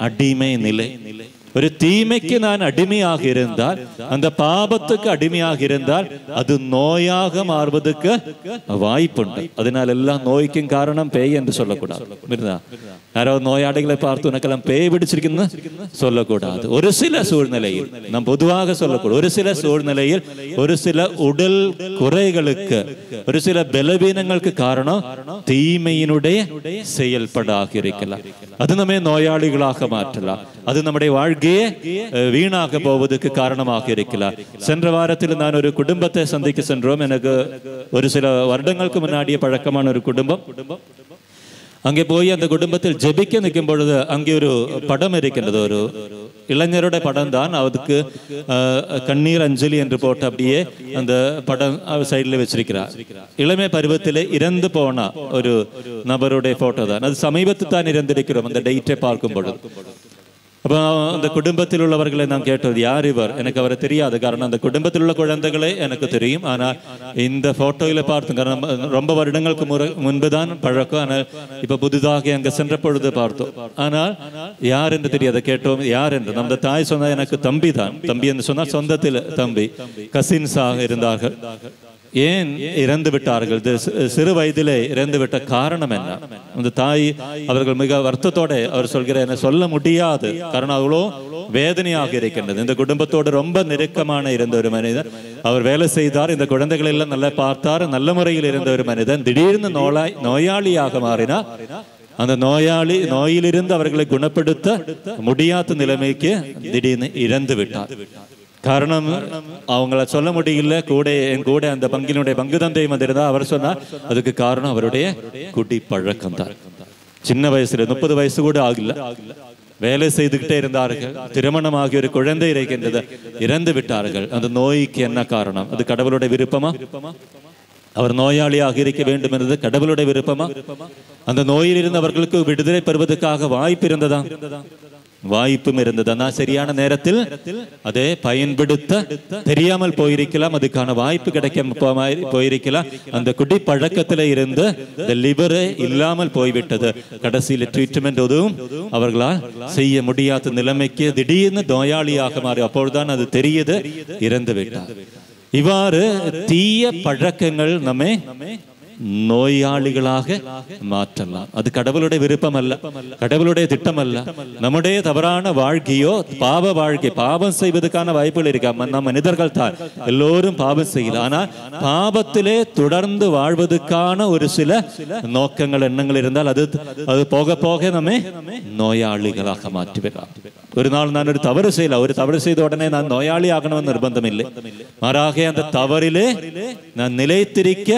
S1: அடிமை நிலை. ஒரு தீமைக்கு நான் அடிமையாக இருந்தால், அந்த பாபத்துக்கு அடிமையாக இருந்தால் அது நோயாக மாறுவதற்கு வாய்ப்புண்டு. அதனால எல்லாம் நோய்க்கும் காரணம் பேய் என்று சொல்லக்கூடாது. யாராவது நோயாளிகளை பார்த்து உனக்கெல்லாம் பேய் பிடிச்சிருக்குன்னு சொல்லக்கூடாது. ஒரு சில சூழ்நிலையில் நாம் பொதுவாக சொல்லக்கூடாது. ஒரு சில சூழ்நிலையில் ஒரு சில உடல் குறைகளுக்கு, ஒரு சில பலவீனங்களுக்கு காரணம் தீமையினுடைய செயல்படாக இருக்கலாம். அது நம்மை நோயாளிகளாக மாற்றலாம். அது நம்முடைய வாழ்க்கையை வீணாக போவதற்கு காரணமாக இருக்கலாம். சென்ற வாரத்தில் நான் ஒரு குடும்பத்தை சந்திக்க சென்றோம். எனக்கு ஒரு சில வருடங்களுக்கு முன்னாடியே பழக்கமான ஒரு குடும்பம். அங்கே போய் அந்த குடும்பத்தில் ஜெபிக்க நிற்கும் பொழுது அங்கே ஒரு படம் இருக்கின்றது. ஒரு இளைஞருடைய படம் தான். அதுக்கு கண்ணீர் அஞ்சலி என்று போட்டு அப்படியே அந்த படம் சைடில் வச்சிருக்கிறார். இளமை பருவத்தில் இறந்து போன ஒரு நபருடைய போட்டோ தான் அது. சமீபத்தில் தான் இறந்திருக்கிறோம் அந்த டேட்டை பார்க்கும் பொழுது. அப்போ அந்த குடும்பத்தில் உள்ளவர்களை நான் கேட்டது, யார் இவர்? எனக்கு அவரை தெரியாது. காரணம் அந்த குடும்பத்தில் உள்ள குழந்தைகளே எனக்கு தெரியும். ஆனால் இந்த போட்டோவில் பார்த்தோம். காரணம் ரொம்ப வருடங்களுக்கு முன்புதான் பழக்கம். ஆனால் இப்போ புதிதாக அங்கே சென்ற பொழுது பார்த்தோம். ஆனால் யார் என்று தெரியாது. கேட்டோம் யார் என்று. நம்ம தாய் சொன்னால் எனக்கு தம்பி தான். தம்பி என்று சொன்னால் சொந்தத்தில் தம்பி, கசின்ஸாக இருந்தார்கள். ஏன் இறந்து விட்டார்கள்? சிறு வயதிலே இறந்து விட்ட காரணம் என்ன? அந்த தாய் அவர்கள் மிக வருத்தத்தோட அவர் சொல்கிற, என்ன சொல்ல முடியாது. காரணம் அவ்வளோ வேதனையாக இருக்கின்றது. இந்த குடும்பத்தோடு ரொம்ப நெருக்கமான இருந்த ஒரு மனிதன். அவர் வேலை செய்தார், இந்த குழந்தைகள் எல்லாம் நல்லா பார்த்தார், நல்ல முறையில் இருந்த ஒரு மனிதன் திடீர்னு நோயாளியாக மாறினார். அந்த நோயிலிருந்து அவர்களை குணப்படுத்த முடியாத நிலைமைக்கு திடீர்னு இறந்து விட்டார். காரணம் அவங்கள சொல்ல முடியல. என் கூட அந்த பங்கினுடைய பங்கு தந்தையும் வந்திருந்தா. அவர் சொன்னார் அதுக்கு காரணம் அவருடைய குடி பழக்கம் தான். சின்ன வயசுல 30 வயசு கூட ஆகல, வேலை செய்துகிட்டே இருந்தார்கள். திருமணமாகிய ஒரு குழந்தை இருக்கின்றது, இறந்து விட்டார்கள். அந்த நோய்க்கு என்ன காரணம்? அது கடவுளுடைய விருப்பமா? அவர் நோயாளியாக இருக்க வேண்டும் என்பது கடவுளுடைய விருப்பமா? அந்த நோயில் இருந்தவர்களுக்கு விடுதலை பெறுவதற்காக வாய்ப்பு இருந்ததா? வாய்ப்பும் இருந்தது. ஆனால் சரியான நேரத்தில் அதை பயன்படுத்த தெரியாமல் போயிருக்கலாம். அதுக்கான வாய்ப்பு கிடைக்க போயிருக்கலாம். அந்த குடி பழக்கத்தில் இருந்து லிவரே இல்லாமல் போய்விட்டது. கடைசியில் ட்ரீட்மெண்ட் எதுவும் அவர்களால் செய்ய முடியாத நிலைமைக்கு திடீர்னு நோயாளியாக மாறி அப்பொழுதுதான் அது தெரியுது, இறந்து விட்டார். இவ்வாறு தீய பழக்கங்கள் நம்மை நோயாளிகளாக மாற்றலாம். அது கடவுளுடைய விருப்பம் அல்ல, கடவுளுடைய திட்டம் அல்ல. நம்முடைய தவறான வாழ்க்கையோ பாவ வாழ்க்கை, பாவம் செய்வதற்கான வாய்ப்புகள் இருக்க நம் மனிதர்கள் தான், எல்லோரும் பாவம் செய்யலாம். ஆனால் பாவத்திலே தொடர்ந்து வாழ்வதற்கான ஒரு சில நோக்கங்கள், எண்ணங்கள் இருந்தால் அது போக போக நம்மை நோயாளிகளாக மாற்றிவிடலாம். ஒரு நாள் நான் ஒரு தவறு செய்யல, ஒரு தவறு செய்த உடனே நான் நோயாளி ஆகணும்னு நிர்பந்தம் இல்லை. மாறாக அந்த தவறிலே நான் நிலைத்திருக்க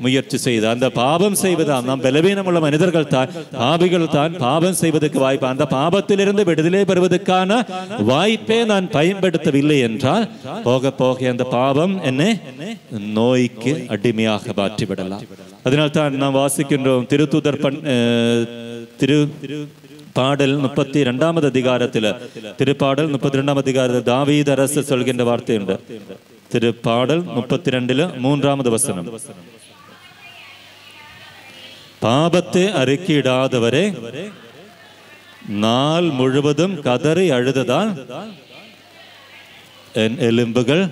S1: முயற்சி செய்து அந்த பாவம் செய்வதால் நாம் பலவீனமுள்ள மனிதர்கள் தான், பாவிகள் தான், பாவம் செய்வதற்கு வாய்ப்பு. அந்த பாவத்திலிருந்து விடுதலை பெறுவதற்கான வாய்ப்பை நான் பயன்படுத்தவில்லை என்றால் போக போக அந்த பாவம் என்னை நோய்க்கு அடிமையாக மாற்றிவிடலாம். அதனால் தான் நாம் வாசிக்கின்றோம் திருத்தூதர் பாடல் 32 அதிகாரத்தில், திருப்பாடல் 32 அதிகாரத்தில் தாவீது அரசு சொல்கின்ற வார்த்தை உண்டு. திருப்பாடல் 32 3வது வசனம், பாபத்தை அறிக்கையிடாதவரே நாள் முழுவதும் கதறி அழுததால் என் எலும்புகள்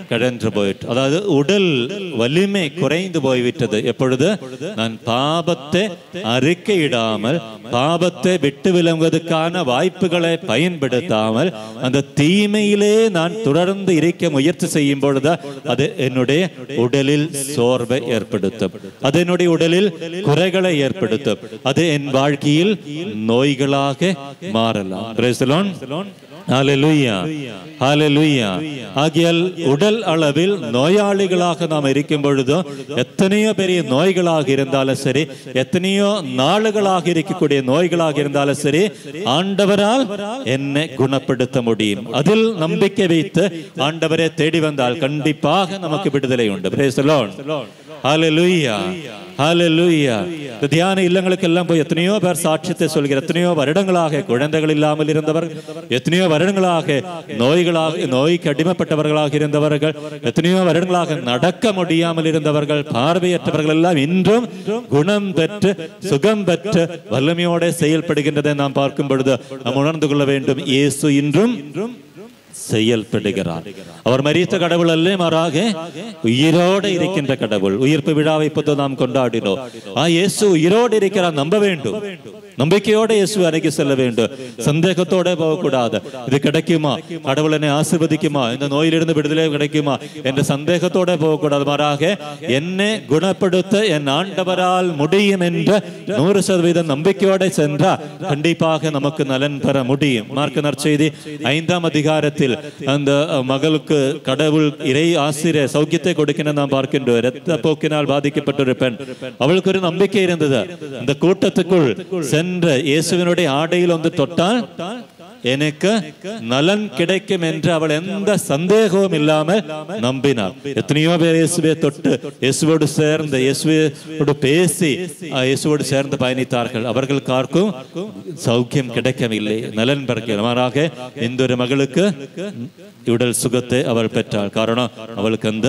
S1: கடன்று போயிட்டு. அதாவது உடல் வலிமை குறைந்து போய்விட்டது. எப்பொழுது நான் பாபத்தை அறிக்கையிடாமல், பாபத்தை விட்டு விளங்குவதற்கான வாய்ப்புகளை பயன்படுத்தாமல் அந்த தீமையிலே நான் தொடர்ந்து இருக்க முயற்சி செய்யும் பொழுது அது என்னுடைய உடலில் சோர்வை ஏற்படுத்தும், அது என்னுடைய உடலில் குறைகளை ஏற்படுத்தும், அது என் வாழ்க்கையில் நோய்களாக மாறலாம். Praise the Lord. ஹல்லேலூயா, ஹல்லேலூயா. ஆகியால் உடல் அளவில் நோயாளிகளாக நாம் இருக்கும் பொழுதோ, எத்தனையோ பெரிய நோய்களாக இருந்தாலும் சரி, எத்தனையோ நாளுகளாக இருக்கக்கூடிய நோய்களாக இருந்தாலும் சரி, ஆண்டவரால் என்னை குணப்படுத்த முடியும். அதில் நம்பிக்கை வைத்து ஆண்டவரை தேடி வந்தால் கண்டிப்பாக நமக்கு விடுதலை உண்டு. Praise the Lord. ஹல்லேலூயா, ஹல்லேலூயா. தியான இல்லங்களுக்கு எல்லாம் போய் எத்தனையோ பேர் சாட்சியத்தை சொல்கிற, எத்தனையோ வருடங்களாக குழந்தைகள் இல்லாமல் இருந்தவர்கள், எத்தனையோ வருடங்களாக நோய்க்கு அடிமைப்பட்டவர்களாக இருந்தவர்கள், எத்தனையோ வருடங்களாக நடக்க முடியாமல் இருந்தவர்கள், பார்வையற்றவர்கள் எல்லாம் இன்றும் குணம் பெற்று சுகம் பெற்று வல்லமையோட செயல்படுகின்றதை நாம் பார்க்கும் பொழுது நாம் உணர்ந்து கொள்ள வேண்டும், இயேசு இன்றும் செயல்படுகிறார். அவர் மரித்த கடவுள் அல்ல, மாறாக உயிரோடு இருக்கின்ற கடவுள். உயிர்ப்பு விழாவை இப்போது நாம் கொண்டாடினோம். இயேசு உயிரோடு இருக்கிறார், நம்ப வேண்டும். நம்பிக்கையோட இயேசு அறைக்கு செல்ல வேண்டும். சந்தேகத்தோட போகக்கூடாது. இது கிடைக்குமா, கடவுள் என்னை ஆசீர்வதிக்குமா, இந்த நோயிலிருந்து விடுதலை கிடைக்குமா என்ற சந்தேகத்தோட போகக்கூடாது. மாறாக என்னை குணப்படுத்த என் ஆண்டவரால் முடியும் என்ற 100% நம்பிக்கையோட சென்றால் கண்டிப்பாக நமக்கு நலன் பெற முடியும். மார்க்கு நற்செய்தி 5ஆம் அதிகாரத்தில் அந்த மகளுக்கு கடவுள் இறை ஆசிரியர் சௌக்கியத்தை கொடுக்கின்ற நாம் பார்க்கின்றோம். இரத்த போக்கினால் பாதிக்கப்பட்ட ஒரு பெண், அவளுக்கு ஒரு நம்பிக்கை இருந்தது. இந்த கூட்டத்துக்குள் சென்ற இயேசுவினுடைய ஆடையில் வந்து தொட்டால் எனக்கு நலன் கிடைக்கும் என்று அவள் எந்த சந்தேகமும் இல்லாமல் நம்பினார். எத்தனையோ பேர் இயேசுவை தொட்டு இயேசுவோடு சேர்ந்து இயேசுவோடு பேசி இயேசுவோடு சேர்ந்து பயணித்தார்கள். அவர்களுக்கு யாருக்கும் சௌக்கியம் கிடைக்கவில்லை, நலன் பெறவில்லை. மாறாக இந்த ஒரு மகளுக்கு உடல் சுகத்தை அவள் பெற்றாள். காரணம் அவளுக்கு அந்த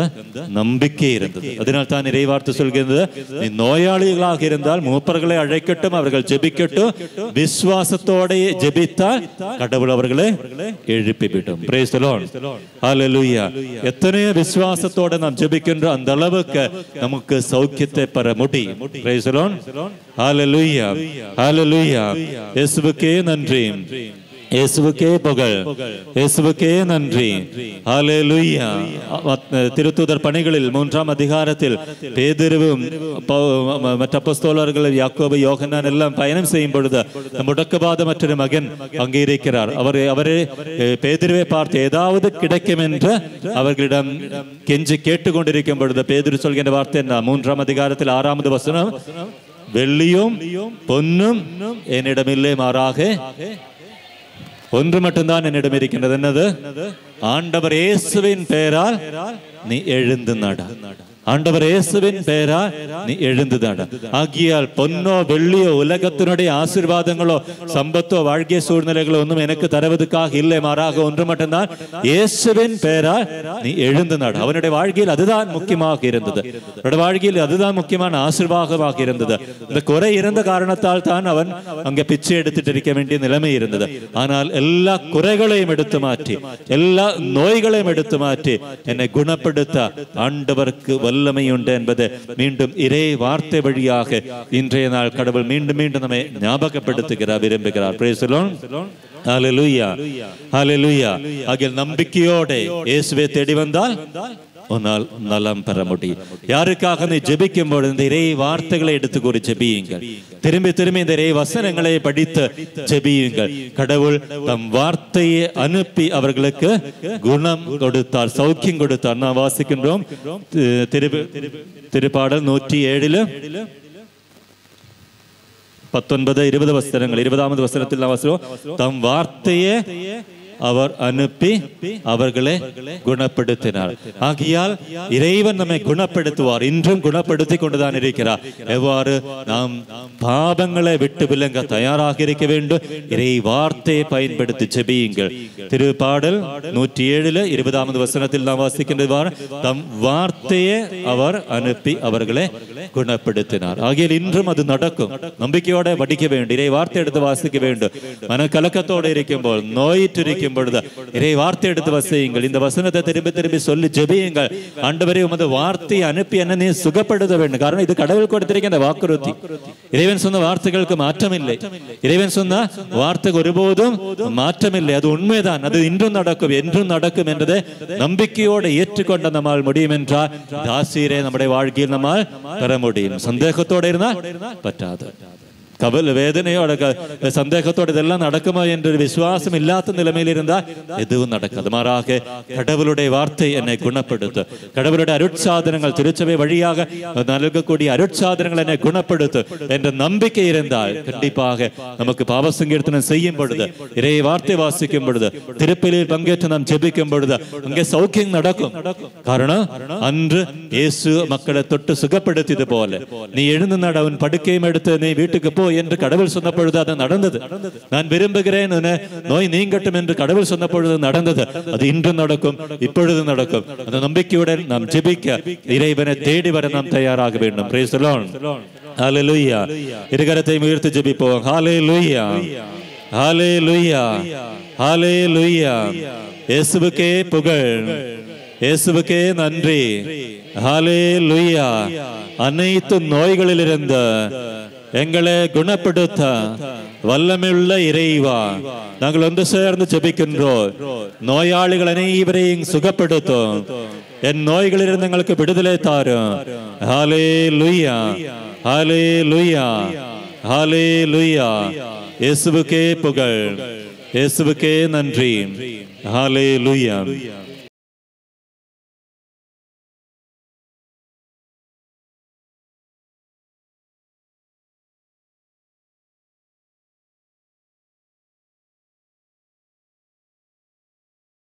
S1: நம்பிக்கை இருந்தது. அதனால் தான் இறைவார்த்தை சொல்கிறது, நீ நோயாளிகளாக இருந்தால் மூப்பர்களை அழைக்கட்டும், அவர்கள் ஜெபிக்கட்டும், விசுவாசத்தோட ஜெபித்தால் கடவுள் அவர்களை எழுப்பிவிடும். Praise the Lord. Hallelujah. எத்தனையோ விசுவாசத்தோட நாம் ஜெபிக்கின்றோம், அந்த அளவுக்கு நமக்கு சௌக்கியத்தை பெற முடியும். Praise the Lord. Hallelujah. Hallelujah. இயேசுவுக்கே நன்றி, இயேசுவுக்கே புகழ், இயேசுவுக்கே நன்றி. ஹல்லேலூயா. திருத்தூதர் பணிகளில் 3ஆம் அதிகாரத்தில் பேதுருவும் மற்ற அப்போஸ்தலர்கள் யாக்கோபு யோகன்னான் எல்லாம் பயணம் செய்யும் பொழுது முடக்குவாத மற்றொரு மகன் அங்கே இருக்கிறார். அவரே பேதுருவை பார்த்து ஏதாவது கிடைக்கும் என்று அவர்களிடம் கெஞ்சி கேட்டுக்கொண்டிருக்கும் பொழுது பேதுரு சொல்கின்ற வார்த்தை என்ன? 3ஆம் அதிகாரத்தில் 6வது வசனம், வெள்ளியும் பொன்னும் என்னிடமில்லை, மாறாக ஒன்று மட்டும்தான் என்னிடம் இருக்கின்றது. என்னது? ஆண்டவர் இயேசுவின் பெயரால் நீ எழுந்து நட. ஆண்டவர் இயேசுவின் பெயரா நீ எழுந்து நட. ஆகியால் பொன்னோ வெள்ளியோ உலகத்தினுடைய ஆசீர்வாதங்களோ சம்பத்தோ வாழ்க்கை சூழ்நிலைகளோ ஒன்றும் எனக்கு தருவதற்காக இல்லை, மாறாக ஒன்று மட்டும்தான், இயேசுவின் பெயரால் நீ எழுந்து நட. அவனுடைய வாழ்க்கையில் அதுதான் முக்கியமாக இருந்தது. அவனுடைய வாழ்க்கையில் அதுதான் முக்கியமான ஆசீர்வாதமாக இருந்தது. இந்த குறை இருந்த காரணத்தால் தான் அவன் அங்கே பிச்சை எடுத்துட்டு இருக்க வேண்டிய நிலைமை இருந்தது. ஆனால் எல்லா குறைகளையும் எடுத்து மாற்றி, எல்லா நோய்களையும் எடுத்து மாற்றி என்னை குணப்படுத்த ஆண்டவருக்கு வல்லமை உண்டு என்பது மீண்டும் இறை வார்த்தை வழியாக இன்றைய நாள் கடவுள் மீண்டும் மீண்டும் நம்மை ஞாபகப்படுத்துகிறார், விரும்புகிறார். Praise the Lord. ஹல்லேலூயா, ஹல்லேலூயா. ஆகிய நம்பிக்கையோட இயேசுவை தேடி வந்தால் உன்னால் நலம் பெற முடியும். யாருக்காக நீ ஜெபிக்கும் பொழுது இந்த இறை வார்த்தைகளை எடுத்து கூறி ஜெபியுங்கள். திரும்பி திரும்பி இந்த இறை வசனங்களை படித்து ஜெபியுங்கள். கடவுள் தம் வார்த்தையை அனுப்பி அவர்களுக்கு குணம் கொடுத்தார், சௌக்கியம் கொடுத்தார். நான் வாசிக்கின்றோம் திருப்பாடல் 107 19, 20 வசனங்கள். 20வது வசனத்தில் நான் வாசிக்கிறோம், தம் வார்த்தையை அவர் அனுப்பி அவர்களை குணப்படுத்தினார். ஆகையால் இறைவன் நம்மை குணப்படுத்துவார், இன்றும் குணப்படுத்தி கொண்டுதான் இருக்கிறார். எவ்வாறு நாம் பாவங்களை விட்டு விலங்க தயாராக இருக்க வேண்டும், இறை வார்த்தையை பயன்படுத்தி ஜெபியுங்கள். திருப்பாடல் 107 20வது வசனத்தில் நாம் வாசிக்கின்றவாறு, தம் வார்த்தையை அவர் அனுப்பி அவர்களை குணப்படுத்தினார். ஆகியால் இன்றும் அது நடக்கும். நம்பிக்கையோட படிக்க வேண்டும், இறை வார்த்தை எடுத்து வாசிக்க வேண்டும். மனக்கலக்கத்தோடு இருக்கும்போது, நோயிற்றிருக்கும் பொழுது இறை வார்த்தை எடுத்து வசியுங்கள். இந்த வசனத்தை திரும்பி திரும்பி சொல்லி ஜெபியுங்கள். ஆண்டவரே உமது வார்த்தையை அனுப்பி என்ன நீ சுகப்படுத்த வேண்டும். காரணம் இது கடவுள் கொடுத்திருக்கிற வாக்குறுதி. இறைவன் சொன்ன வார்த்தைகளுக்கு மாற்றம் இல்லை. இறைவன் சொன்ன வார்த்தை ஒருபோதும் மாற்றம் இல்லை. அது உண்மைதான். அது இன்றும் நடக்கும், என்றும் நடக்கும் என்றதை நம்பிக்கையோடு ஏற்றுக்கொண்ட நம்மால் முடியும் என்றால் ஆசீரை நம்முடைய வாழ்க்கையில் நம்மால் பெற முடியும். சந்தேகத்தோடு இருந்தால் பற்றாது. கவலை வேதனையோட சந்தேகத்தோடு இதெல்லாம் நடக்குமா என்று விசுவாசம் இல்லாத நிலைமையில் இருந்தால் எதுவும் நடக்காது. மாறாக கடவுளுடைய வார்த்தை என்னை குணப்படுத்தும். கடவுளுடைய அருட்சாதனங்கள், திருச்சபை வழியாக நல்கக்கூடிய அருட்சாதனங்கள் என்னை குணப்படுத்தும் என்ற நம்பிக்கை இருந்தால் கண்டிப்பாக நமக்கு பாவ சங்கீர்த்தனம் செய்யும் பொழுது, இறை வார்த்தை வாசிக்கும் பொழுது, திருப்பலியில் பங்கேற்று நாம் ஜெபிக்கும் பொழுது அங்கே சௌக்கியம் நடக்கும். காரணம், அன்று இயேசு மக்களை தொட்டு சுகப்படுத்தியது போல நீ எழுந்து நட, உன் படுக்கையும் எடுத்து நீ வீட்டுக்கு போ என்று கடவுள் சொன்ன பொழுது அது நடந்தது. நான் விரும்புகிறேன் நோய் நீங்கட்டும் என்று கடவுள் சொன்ன பொழுது நடந்தது. அது இன்று நடக்கும், இப்பொழுது நடக்கும். அந்த நம்பிக்கையுடன் நாம் ஜெபிக்க, இறைவனை தேடி வர நாம் தயாராக வேண்டும். Praise the Lord. ஹல்லேலூயா. இருகரத்தை உயர்த்தி ஜெபிப்போம். ஹல்லேலூயா, ஹல்லேலூயா, ஹல்லேலூயா. இயேசுவுக்கே புகழ், இயேசுவுக்கே நன்றி. ஹல்லேலூயா. அனைத்து நோய்களிலிருந்து எங்களை குணப்படுத்த வல்லமையுள்ள இறைவா, நாங்கள் ஒன்று சேர்ந்து ஜெபிக்கின்றோம். நோயாளிகள் அனைவரையும் சுகப்படுத்தும். என் நோய்களிலிருந்து எங்களுக்கு விடுதலை தாரும். ஹல்லேலூயா, ஹல்லேலூயா, ஹல்லேலூயா. இயேசுவுக்கே புகழ், இயேசுவுக்கே நன்றி. ஹல்லேலூயா.